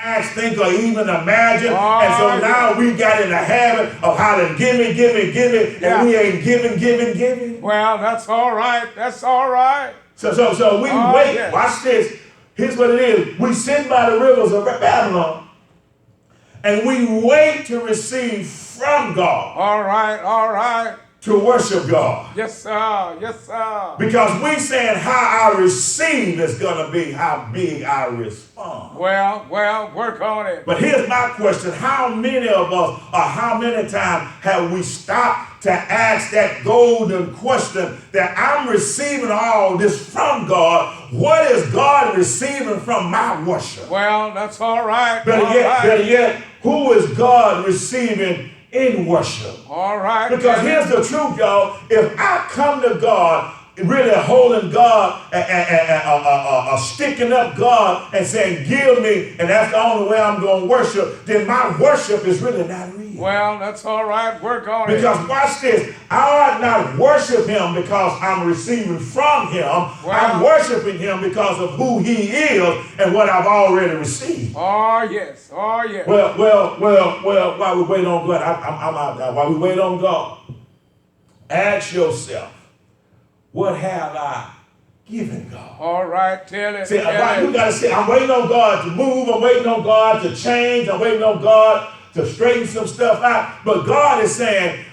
ask, think, or even imagine. Oh, And so yeah. now we got in the habit of hollering, give me, give me, give me, Yeah. and we ain't giving. Well, that's all right. That's all right. So we Oh, wait. yes. Watch this. Here's what it is. We sit by the rivers of Babylon, and we wait to receive from God, All right. All right. to worship God. Yes, sir. Yes, sir. Because we saying how I receive is going to be how big I respond. Well, work on it. But here's my question. How many of us, or how many times have we stopped to ask that golden question that I'm receiving all this from God? What is God receiving from my worship? Well, that's all right. Better all yet, right. better yet, who is God receiving in worship? All right. Because here's the truth, y'all. If I come to God, really holding God and sticking up God and saying, give me, and that's the only way I'm going to worship, then my worship is really not real. Well, that's all right. Work on it. Because watch this, I ought not worship him because I'm receiving from him. I'm worshiping him because of who he is and what I've already received. Oh, yes. Oh, yes. Well, while we wait on God, I'm out now. While we wait on God, ask yourself, what have I given God? All right. Tell it. See, tell you it. got to say, I'm waiting on God to move. I'm waiting on God to change. I'm waiting on God to straighten some stuff out. But God is saying,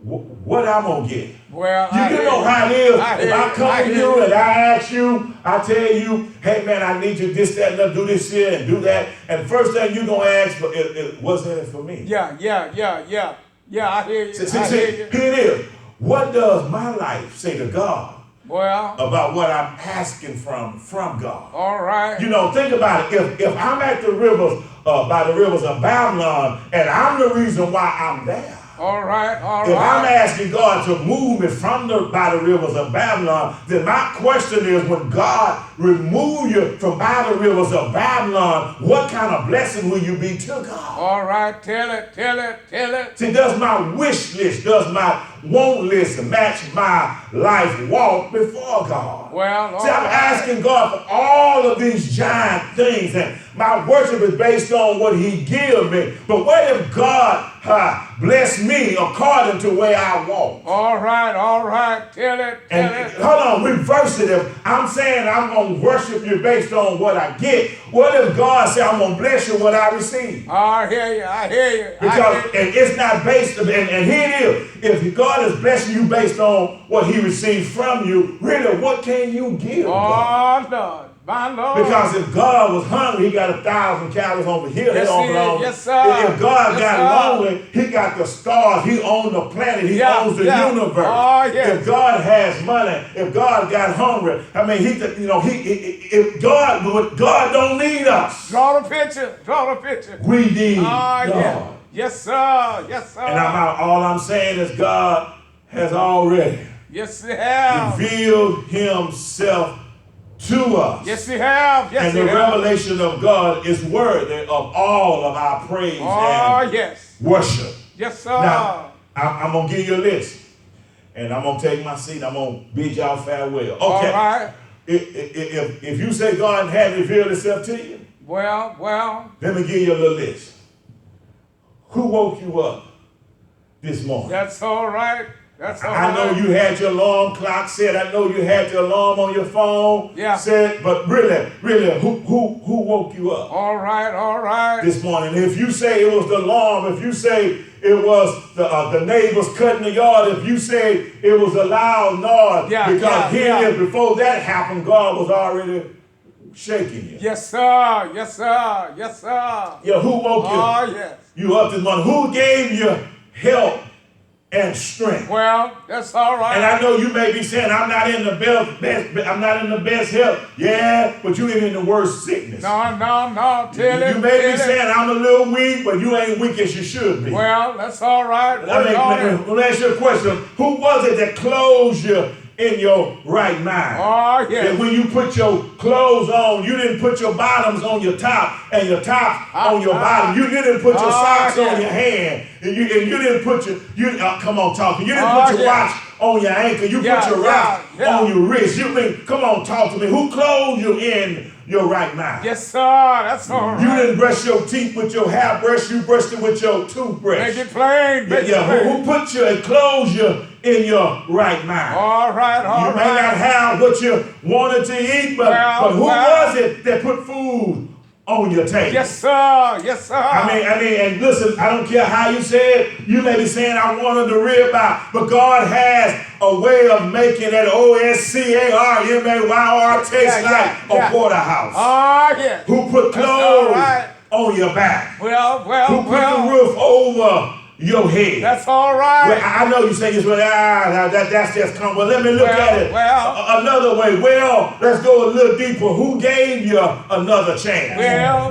what I'm going to get. Well, You know how it is. If I come to you and I ask you, I tell you, hey man, I need you this, that, and do this here and do that. And the first thing you're going to ask for is, what's in it for me? Yeah, I hear you. See, I hear you. here it is. What does my life say to God Well, about what I'm asking from God? all right. You know, think about it. If I'm at the rivers, by the rivers of Babylon, and I'm the reason why I'm there. All right. All If I'm right. asking God to move me by the rivers of Babylon, then my question is, when God remove you from by the rivers of Babylon, what kind of blessing will you be to God? All right. Tell it. See, does my wish list, does my want list match my life walk before God? Well, See, I'm asking God for all of these giant things, and my worship is based on what he gives me. But what if God bless me according to where I walk? All right. Tell it. Hold on, reverse it. If I'm saying I'm going to worship you based on what I get, what if God said I'm going to bless you what I receive? I hear you. Because and it's not based, and here it is. If God is blessing you based on what he received from you, really, what can you give God? Oh, Lord. My Lord. Because if God was hungry, he got 1,000 calories over here. Yes, They don't he is. belong. Yes, sir. If God Yes, got sir. lonely, he got the stars. He owns the planet. He Yeah, owns the yeah. universe. Oh, yes. If God has money, if God got hungry, I mean, if God don't need us. Draw the picture. We need Oh, God. yeah. Yes, sir. And all I'm saying is God has already Yes, he have. revealed himself to us. Yes, he have. Yes, And he the have. revelation of God is worthy of all of our praise Oh, and yes. worship. Yes, sir. Now, I'm going to give you a list. And I'm going to take my seat. I'm going to bid y'all farewell. Okay. All right. If you say God hadn't revealed himself to you, Well. let me give you a little list. Who woke you up this morning? That's all right. I know you had your alarm clock set. I know you had your alarm on your phone set. But really, who woke you up? All right. This morning? If you say it was the alarm, if you say it was the neighbors cutting the yard, if you say it was a loud noise, because before that happened, God was already shaking you. Yes, sir. Yeah, who woke you? Oh, yes. You up this morning? Who gave you help and strength? Well, that's all right. And I know you may be saying, I'm not in the best health. Yeah, but you ain't in the worst sickness. No. Tell You may be saying I'm a little weak, but you ain't weak as you should be. Well, that's all right. Let me ask you a question. Who was it that closed you in your right mind? Oh, yes. And when you put your clothes on, you didn't put your bottoms on your top and your top on your bottom. You didn't put your socks on your hand. And you didn't put come on, talking. You didn't put your watch on your ankle. You put your watch on your wrist. Come on, talk to me. Who clothed you in your right mind. Yes, sir. That's all You right. didn't brush your teeth with your hairbrush, you brushed it with your toothbrush. Make it plain. Make it Yeah, plain. who put you and clothed you in your right mind? All right, all You may not right. have what you wanted to eat, but who was it that put food on your table? Yes, sir. Yes, sir. I mean, and listen, I don't care how you say it. You may be saying, I wanted the ribeye, but God has a way of making that OSCARMAYR taste like a porterhouse. Oh, yes. Who put That's all clothes right. on your back? Well, Who put the roof over your head? That's all right. Well, I know you say it's that's just come. Well, let me look at it another way. Well, let's go a little deeper. Who gave you another chance?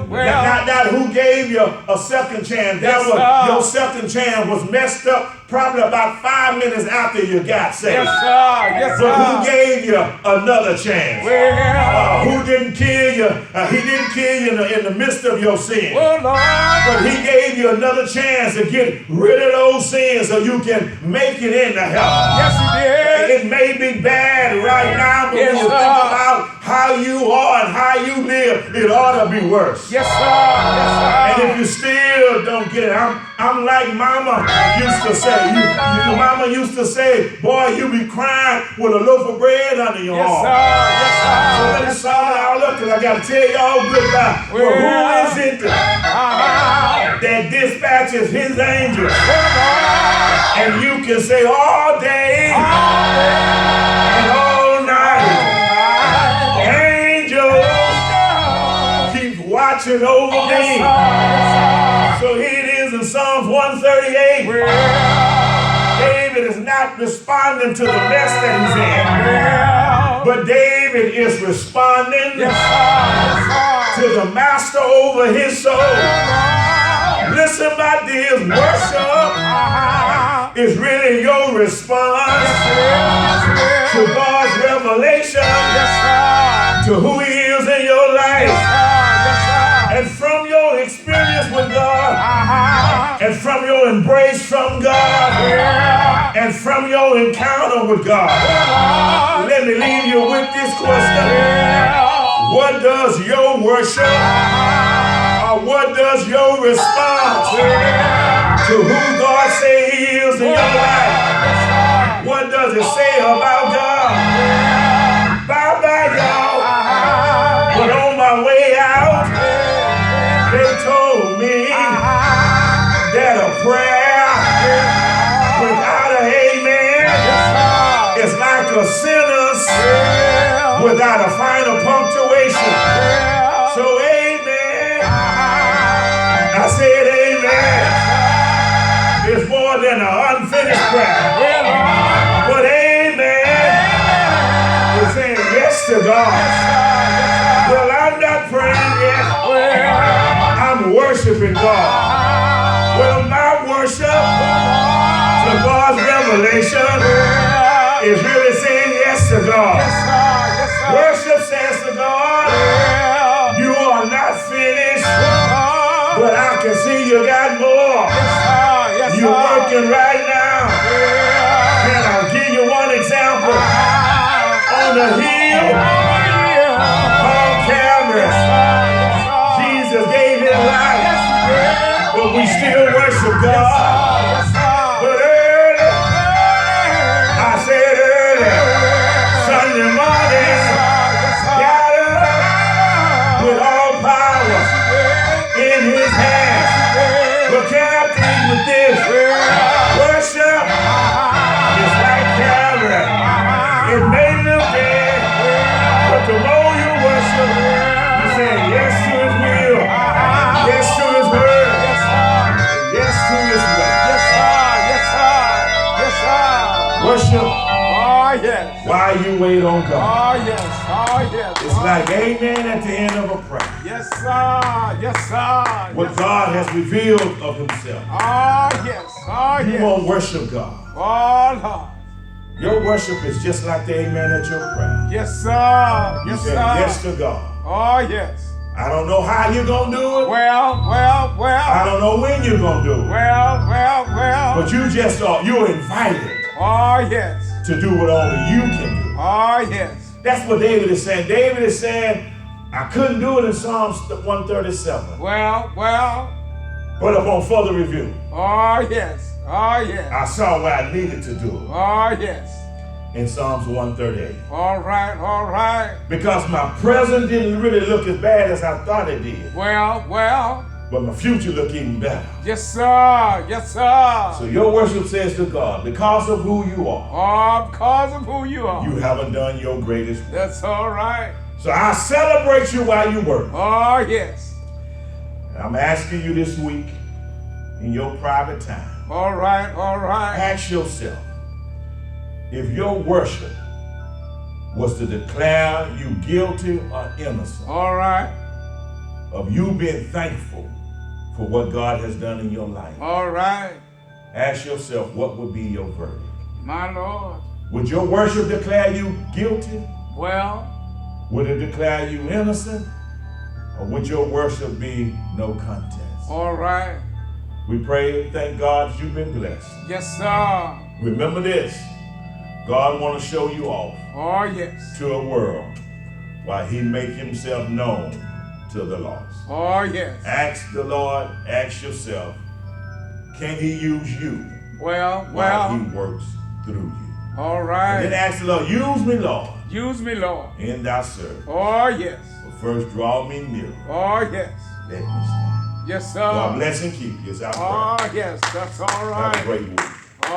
Not who gave you a second chance. Your second chance was messed up probably about 5 minutes after you got saved. Yes, sir. Yes, sir. But who gave you another chance? Who didn't kill you? He didn't kill you in the midst of your sin. Lord. But he gave you another chance to get rid of those sins so you can make it into heaven. Yes, he did. It may be bad right now, but Yes, when you think about how you are and how you live, it ought to be worse. Yes, sir. Yes, sir. And if you still don't get it, I'm like Mama used to say. Your mama used to say, boy, you be crying with a loaf of bread under your arm. Yes, sir. So let me sum it all up, because I got to tell y'all goodbye. Well, who is it that dispatches his angels? And you can say all day and all night, angels keep watching over me. So here it is in Psalms 138. David is not responding to the mess that he's in, but David is responding to the master over his soul. Listen, my dears, worship is really your response to God's revelation to who he is in your life. And from your experience with God, and from your embrace from God, and from your encounter with God, let me leave you with this question. What does your worship, or what does your response to who God says he is in your life, what does it say about God? Bye-bye, y'all. But on my way out, they told me that a prayer without an amen is like a sentence without a final punctuation. So amen. I said amen. It's more than an unfinished prayer. But amen is saying yes to God. Well, I'm not praying yet. I'm worshiping God. Well, my worship to God's revelation is really saying yes to God. Worship says to God, you are not finished, but I can see you got more. You're working right now. Can I give you one example? On the hill called Calvary, Jesus gave his life, but we still worship God. But early, I said early, Sunday morning, got up with all power in his hand. But can I plead with this? Worship is like Calvary. It may look dead, but the more you worship, you say yes to his will, yes to his word, yes to his way. Worship while you wait on God. It's like amen at the end of a prayer. What God has revealed of himself. You won't worship God. Your worship is just like the amen at your prayer. You say yes to God. I don't know how you're going to do it. I don't know when you're going to do it. But you just are, you're invited to do what only you can do. That's what David is saying. David is saying, I couldn't do it in Psalms 137. Well. But upon further review, Oh, yes. Oh, yes. I saw where I needed to do it Oh, yes. in Psalms 138. All right. All right. Because my present didn't really look as bad as I thought it did. Well. But my future looked even better. Yes, sir. Yes, sir. So your worship says to God, because of who you are, Oh, because of who you are. you haven't done your greatest work. That's all right. So I celebrate you while you work. Oh, yes. And I'm asking you this week, in your private time, All right. All right. ask yourself, if your worship was to declare you guilty or innocent All right. of you being thankful for what God has done in your life, All right. ask yourself, what would be your verdict? My Lord. Would your worship declare you guilty? Well. Would it declare you innocent? Or would your worship be no contest? All right. We pray and thank God you've been blessed. Yes, sir. Remember this, God want to show you off Oh, yes. to a world while he make himself known to the lost. Oh, yes. Ask the Lord, ask yourself, can he use you Well. while he works through you? All And then right. ask the Lord, use me, Lord, Use me, Lord. in thy service. Oh, yes. But first draw me near, Oh, yes. let me stand. Yes, sir. God bless and keep you. It's our prayer. Oh, yes. That's all Have a right. great week.